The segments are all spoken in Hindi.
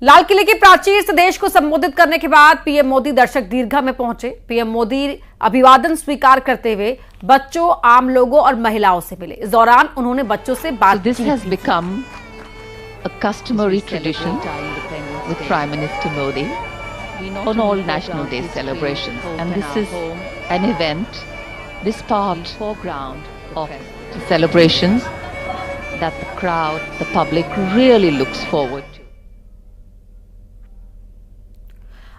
लाल किले की प्राचीर से देश को संबोधित करने के बाद पीएम मोदी दर्शक दीर्घा में पहुंचे। पीएम मोदी अभिवादन स्वीकार करते हुए बच्चों, आम लोगों और महिलाओं से मिले। इस दौरान उन्होंने बच्चों से बात की। This has become a customary tradition with Prime Minister Modi on all National Day celebrations, and this is an event, this part of the celebrations that the crowd, the public really looks forward to.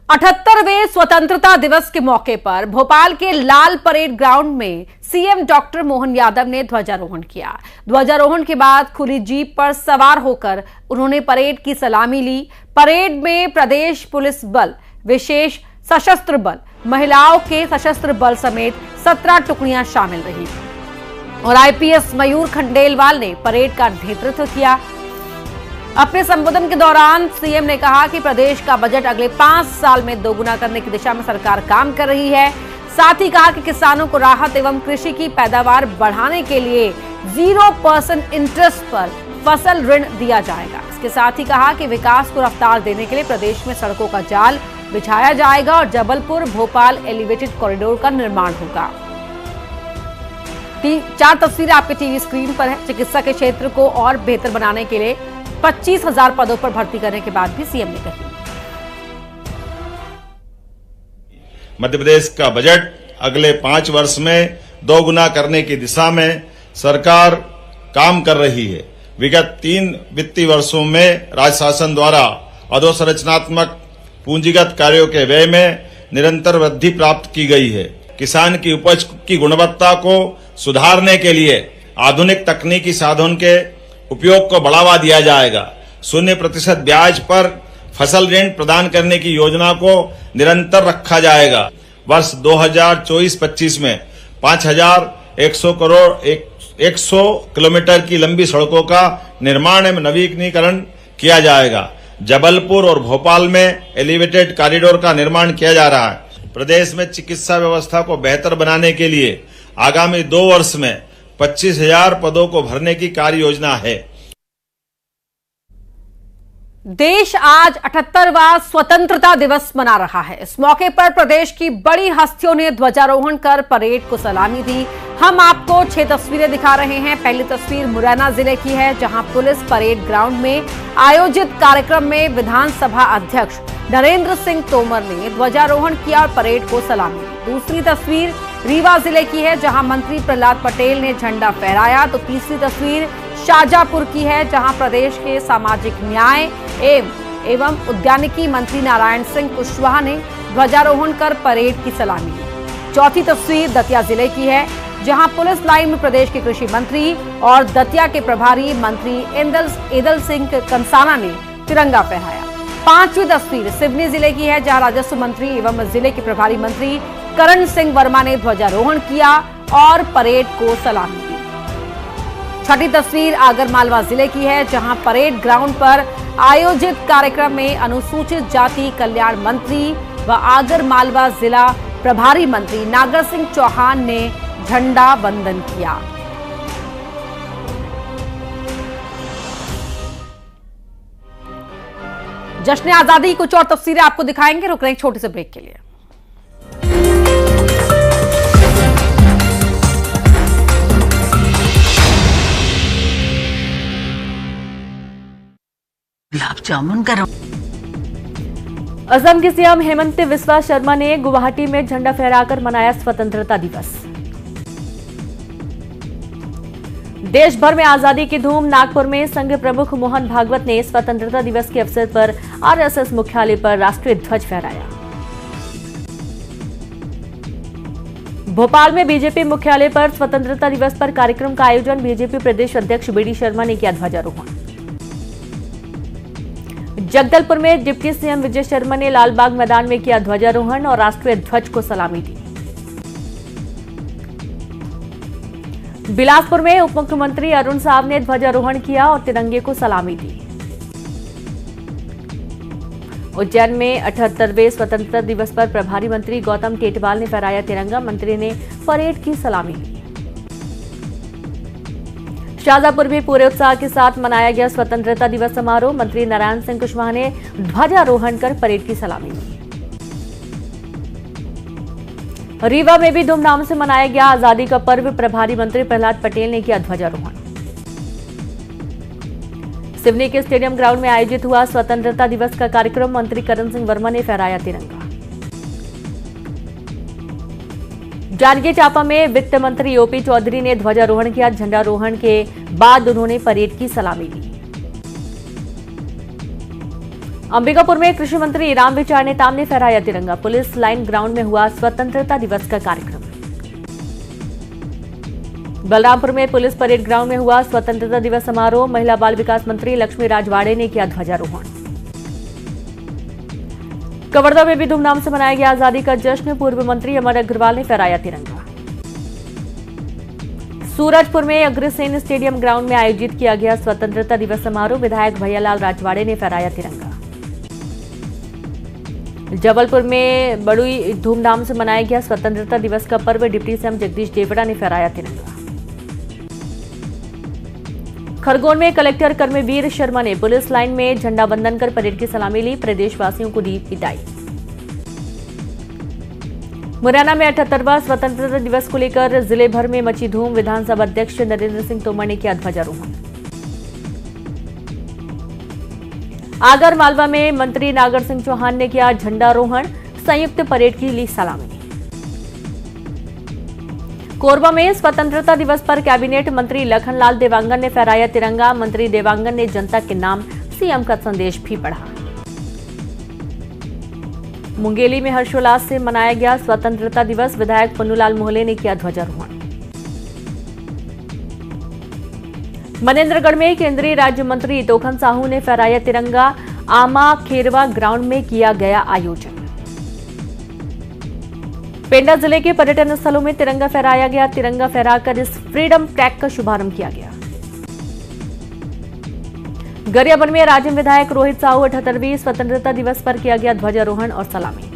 78वें स्वतंत्रता दिवस के मौके पर भोपाल के लाल परेड ग्राउंड में सीएम डॉक्टर मोहन यादव ने ध्वजारोहण किया। ध्वजारोहण के बाद खुली जीप पर सवार होकर उन्होंने परेड की सलामी ली। परेड में प्रदेश पुलिस बल, विशेष सशस्त्र बल, महिलाओं के सशस्त्र बल समेत 17 टुकड़ियां शामिल रही और आईपीएस मयूर खंडेलवाल ने परेड का नेतृत्व किया। अपने संबोधन के दौरान सीएम ने कहा कि प्रदेश का बजट अगले 5 साल में दोगुना करने की दिशा में सरकार काम कर रही है। साथ ही कहा कि किसानों को राहत एवं कृषि की पैदावार बढ़ाने के लिए 0% इंटरेस्ट पर फसल ऋण दिया जाएगा। इसके साथ ही कहा कि विकास को रफ्तार देने के लिए प्रदेश में सड़कों का जाल बिछाया जाएगा और जबलपुर भोपाल एलिवेटेड कॉरिडोर का निर्माण होगा। 4 तस्वीरें आपके टीवी स्क्रीन पर है। चिकित्सा के क्षेत्र को और बेहतर बनाने के लिए 25,000 पदों पर भर्ती करने के बाद भी सीएम ने कही। मध्य प्रदेश का बजट अगले 5 वर्ष में दोगुना करने की दिशा में सरकार काम कर रही है। विगत 3 वित्तीय वर्षों में राज्य शासन द्वारा अधोसंरचनात्मक पूंजीगत कार्यों के व्यय में निरंतर वृद्धि प्राप्त की गई है। किसान की उपज की गुणवत्ता को सुधारने के लिए आधुनिक तकनीकी साधन के उपयोग को बढ़ावा दिया जाएगा। 0% ब्याज पर फसल ऋण प्रदान करने की योजना को निरंतर रखा जाएगा। वर्ष 2024-25 में 5,100 करोड़ 100 किलोमीटर की लंबी सड़कों का निर्माण एवं नवीनीकरण किया जाएगा। जबलपुर और भोपाल में एलिवेटेड कॉरिडोर का निर्माण किया जा रहा है। प्रदेश में चिकित्सा व्यवस्था को बेहतर बनाने के लिए आगामी 2 वर्ष में 25,000 पदों को भरने की कार्य योजना है। देश आज 78वां स्वतंत्रता दिवस मना रहा है। इस मौके पर प्रदेश की बड़ी हस्तियों ने ध्वजारोहण कर परेड को सलामी दी। हम आपको 6 तस्वीरें दिखा रहे हैं। पहली तस्वीर मुरैना जिले की है, जहां पुलिस परेड ग्राउंड में आयोजित कार्यक्रम में विधानसभा अध्यक्ष नरेंद्र सिंह तोमर ने ध्वजारोहण किया और परेड को सलामी दी। दूसरी तस्वीर रीवा जिले की है, जहां मंत्री प्रहलाद पटेल ने झंडा फहराया। तो तीसरी तस्वीर शाजापुर की है, जहां प्रदेश के सामाजिक न्याय एवं उद्यानिकी मंत्री नारायण सिंह कुशवाहा ने ध्वजारोहण कर परेड की सलामी ली। चौथी तस्वीर दतिया जिले की है, जहां पुलिस लाइन में प्रदेश के कृषि मंत्री और दतिया के प्रभारी मंत्री एदल सिंह कंसाना ने तिरंगा फहराया। 5वीं तस्वीर सिवनी जिले की है, जहां राजस्व मंत्री एवं जिले के प्रभारी मंत्री करण सिंह वर्मा ने ध्वजारोहण किया और परेड को सलामी दी। छठी तस्वीर आगरमालवा जिले की है, जहां परेड ग्राउंड पर आयोजित कार्यक्रम में अनुसूचित जाति कल्याण मंत्री व आगरमालवा जिला प्रभारी मंत्री नागर सिंह चौहान ने झंडा वंदन किया। जश्न आजादी कुछ और तस्वीरें आपको दिखाएंगे। रुक रहे हैं छोटे से ब्रेक के लिए। गुलाब जामुन करो। असम के सीएम हेमंत बिस्वा शर्मा ने गुवाहाटी में झंडा फहराकर मनाया स्वतंत्रता दिवस। देश भर में आजादी की धूम। नागपुर में संघ प्रमुख मोहन भागवत ने स्वतंत्रता दिवस के अवसर पर आरएसएस मुख्यालय पर राष्ट्रीय ध्वज फहराया। भोपाल में बीजेपी मुख्यालय पर स्वतंत्रता दिवस पर कार्यक्रम का आयोजन। बीजेपी प्रदेश अध्यक्ष बीडी शर्मा ने किया ध्वजारोहण। जगदलपुर में डिप्टी सीएम विजय शर्मा ने लालबाग मैदान में किया ध्वजारोहण और राष्ट्रीय ध्वज को सलामी दी। बिलासपुर में उप मुख्यमंत्री अरुण साव ने ध्वजारोहण किया और तिरंगे को सलामी दी। उज्जैन में 78वें स्वतंत्रता दिवस पर प्रभारी मंत्री गौतम टेटवाल ने फहराया तिरंगा। मंत्री ने परेड की सलामी ली। शाहजहांपुर में पूरे उत्साह के साथ मनाया गया स्वतंत्रता दिवस समारोह। मंत्री नारायण सिंह कुशवाहा ने ध्वजारोहण कर परेड की सलामी ली। रीवा में भी धूमधाम से मनाया गया आजादी का पर्व। प्रभारी मंत्री प्रहलाद पटेल ने किया ध्वजारोहण। सिवनी के स्टेडियम ग्राउंड में आयोजित हुआ स्वतंत्रता दिवस का कार्यक्रम। मंत्री करण सिंह वर्मा ने फहराया तिरंगा। जांजगीर चांपा में वित्त मंत्री ओपी चौधरी ने ध्वजारोहण किया। झंडारोहण के बाद उन्होंने परेड की सलामी ली। अंबिकापुर में कृषि मंत्री रामविचार नेताम ने फहराया तिरंगा। पुलिस लाइन ग्राउंड में हुआ स्वतंत्रता दिवस का कार्यक्रम। बलरामपुर में पुलिस परेड ग्राउंड में हुआ स्वतंत्रता दिवस समारोह। महिला बाल विकास मंत्री लक्ष्मी राजवाड़े ने किया ध्वजारोहण। कवर्धा में भी धूमधाम से मनाया गया आजादी का जश्न। पूर्व मंत्री अमर अग्रवाल ने फहराया तिरंगा। सूरजपुर में अग्रसेन स्टेडियम ग्राउंड में आयोजित किया गया स्वतंत्रता दिवस समारोह। विधायक भैयालाल राजवाड़े ने फहराया तिरंगा। जबलपुर में बड़ी धूमधाम से मनाया गया स्वतंत्रता दिवस का पर्व। डिप्टी सीएम जगदीश देवड़ा ने फहराया तिरंगा। खरगोन में कलेक्टर कर्मवीर शर्मा ने पुलिस लाइन में झंडा वंदन कर परेड की सलामी ली। प्रदेशवासियों को दी विदाई। मुरैना में 78वां स्वतंत्रता दिवस को लेकर जिले भर में मची धूम। विधानसभा अध्यक्ष नरेंद्र सिंह तोमर ने किया ध्वजारोहण। आगर मालवा में मंत्री नागर सिंह चौहान ने किया झंडारोहण। संयुक्त परेड की ली सलामी। कोरबा में स्वतंत्रता दिवस पर कैबिनेट मंत्री लखनलाल देवांगन ने फहराया तिरंगा। मंत्री देवांगन ने जनता के नाम सीएम का संदेश भी पढ़ा। मुंगेली में हर्षोल्लास से मनाया गया स्वतंत्रता दिवस। विधायक पन्नूलाल मोहले ने किया ध्वजारोहण। मनेंद्रगढ़ में केंद्रीय राज्य मंत्री तोखन साहू ने फहराया तिरंगा। आमा खेरवा ग्राउंड में किया गया आयोजन। पेंडा जिले के पर्यटन स्थलों में तिरंगा फहराया गया। तिरंगा फहराकर इस फ्रीडम ट्रैक का शुभारंभ किया गया। गरियाबंद में राजम विधायक रोहित साहू 78वीं स्वतंत्रता दिवस पर किया गया ध्वजारोहण और सलामी।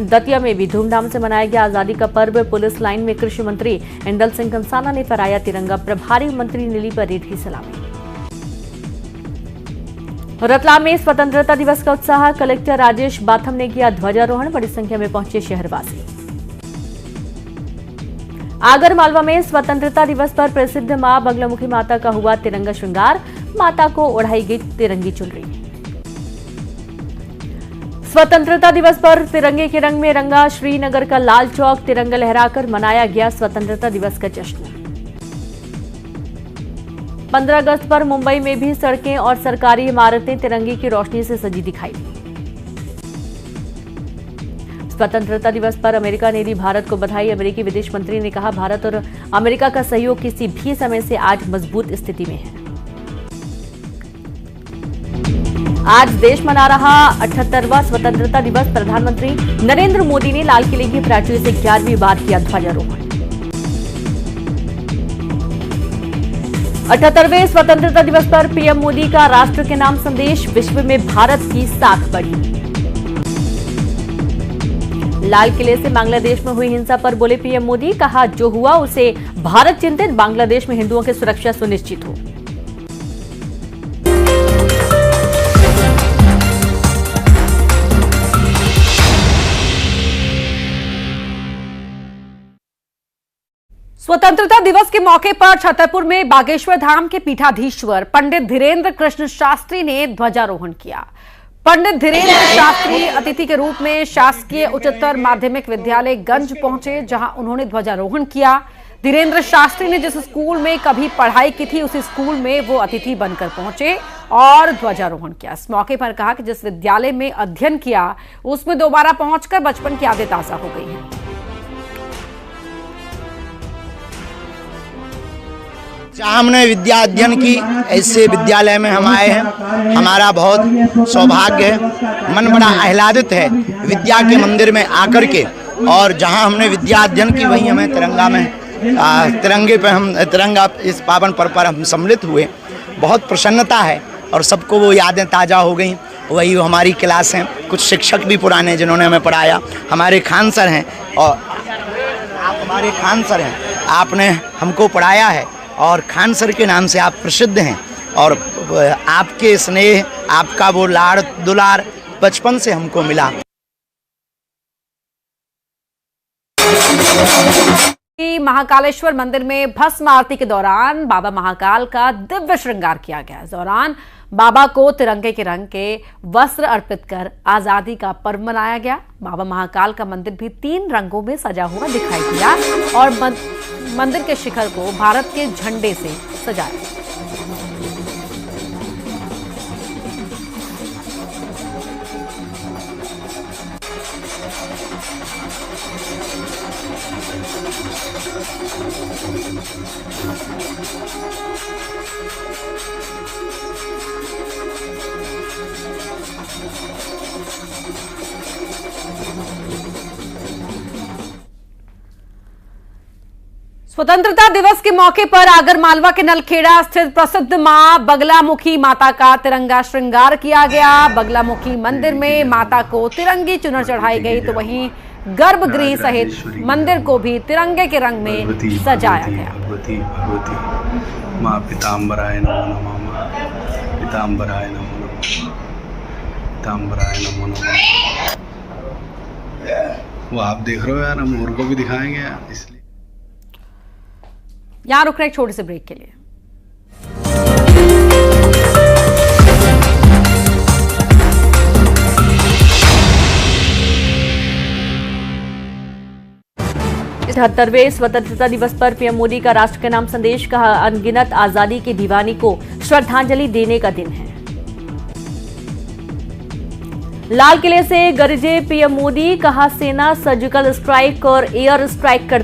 दतिया में भी धूमधाम से मनाया गया आजादी का पर्व। पुलिस लाइन में कृषि मंत्री इंदल सिंह कंसाना ने फहराया तिरंगा। प्रभारी मंत्री ने ली परेड की सलामी। रतलाम में स्वतंत्रता दिवस का उत्साह। कलेक्टर राजेश बाथम ने किया ध्वजारोहण। बड़ी संख्या में पहुंचे शहरवासी। आगर मालवा में स्वतंत्रता दिवस पर प्रसिद्ध मां बगलामुखी माता का हुआ तिरंगा श्रृंगार। माता को ओढ़ाई गई तिरंगी चुनरी। स्वतंत्रता दिवस पर तिरंगे के रंग में रंगा श्रीनगर का लाल चौक। तिरंगा लहराकर मनाया गया स्वतंत्रता दिवस का जश्न। 15 अगस्त पर मुंबई में भी सड़कें और सरकारी इमारतें तिरंगे की रोशनी से सजी दिखाई दी। स्वतंत्रता दिवस पर अमेरिका ने दी भारत को बधाई। अमेरिकी विदेश मंत्री ने कहा, भारत और अमेरिका का सहयोग किसी भी समय से आज मजबूत स्थिति में है। आज देश मना रहा 78वां स्वतंत्रता दिवस। प्रधानमंत्री नरेंद्र मोदी ने लाल किले की प्राचीर से 11वीं बार किया ध्वजारोहण। 78वें स्वतंत्रता दिवस पर पीएम मोदी का राष्ट्र के नाम संदेश। विश्व में भारत की साख बढ़ी। लाल किले से बांग्लादेश में हुई हिंसा पर बोले पीएम मोदी, कहा जो हुआ उसे भारत चिंतित। बांग्लादेश में हिंदुओं की सुरक्षा सुनिश्चित हो। स्वतंत्रता दिवस के मौके पर छतरपुर में बागेश्वर धाम के पीठाधीश्वर पंडित धीरेन्द्र कृष्ण शास्त्री ने ध्वजारोहण किया। पंडित धीरेन्द्र शास्त्री अतिथि के रूप में शासकीय उच्चतर माध्यमिक विद्यालय गंज पहुंचे, जहां उन्होंने ध्वजारोहण किया। धीरेन्द्र शास्त्री ने जिस स्कूल में कभी पढ़ाई की थी, उस स्कूल में वो अतिथि बनकर पहुंचे और ध्वजारोहण किया। इस मौके पर कहा कि जिस विद्यालय में अध्ययन किया, उसमें दोबारा पहुंचकर बचपन की यादें ताजा हो गई हैं। हमने विद्या अध्ययन की, ऐसे विद्यालय में हम आए हैं। हमारा बहुत सौभाग्य है, मन बड़ा आह्लादित है विद्या के मंदिर में आकर के। और जहां हमने विद्या अध्ययन की, वहीं हमें तिरंगा में तिरंगा इस पावन पर्व पर हम सम्मिलित हुए। बहुत प्रसन्नता है और सबको वो यादें ताज़ा हो गई। वही हमारी क्लास हैं, कुछ शिक्षक भी पुराने जिन्होंने हमें पढ़ाया। हमारे खान सर हैं और आप हमारे खान सर हैं। आपने हमको पढ़ाया है और खान सर के नाम से आप प्रसिद्ध हैं और आपके स्नेह, आपका वो लाड़ दुलार बचपन से हमको मिला। महाकालेश्वर मंदिर में भस्म आरती के दौरान बाबा महाकाल का दिव्य श्रृंगार किया गया। इस दौरान बाबा को तिरंगे के रंग के वस्त्र अर्पित कर आजादी का पर्व मनाया गया। बाबा महाकाल का मंदिर भी 3 रंगों में सजा हुआ दिखाई दिया और मंदिर के शिखर को भारत के झंडे से सजाया। स्वतंत्रता दिवस के मौके पर आगरमालवा के नलखेड़ा स्थित प्रसिद्ध मां बगलामुखी माता का तिरंगा श्रृंगार किया गया। बगलामुखी मंदिर में माता को तिरंगी चुनर चढ़ाई गई, तो वहीं गर्भगृह सहित मंदिर को भी तिरंगे के रंग में सजाया गया। भगवती मां पीताम्बराय नमो नमः, पीताम्बराय नमो नमः, पीताम्बराय नमो नमः। वो आप देख रहे हो यार, हम और को भी दिखाएंगे यार, इसलिए यहां रुक रहे एक छोटे से ब्रेक के लिए। इस 78वें स्वतंत्रता दिवस पर पीएम मोदी का राष्ट्र के नाम संदेश, कहा अनगिनत आजादी के दीवानी को श्रद्धांजलि देने का दिन है। लाल किले से गरजे पीएम मोदी, कहा सेना सर्जिकल स्ट्राइक और एयर स्ट्राइक कर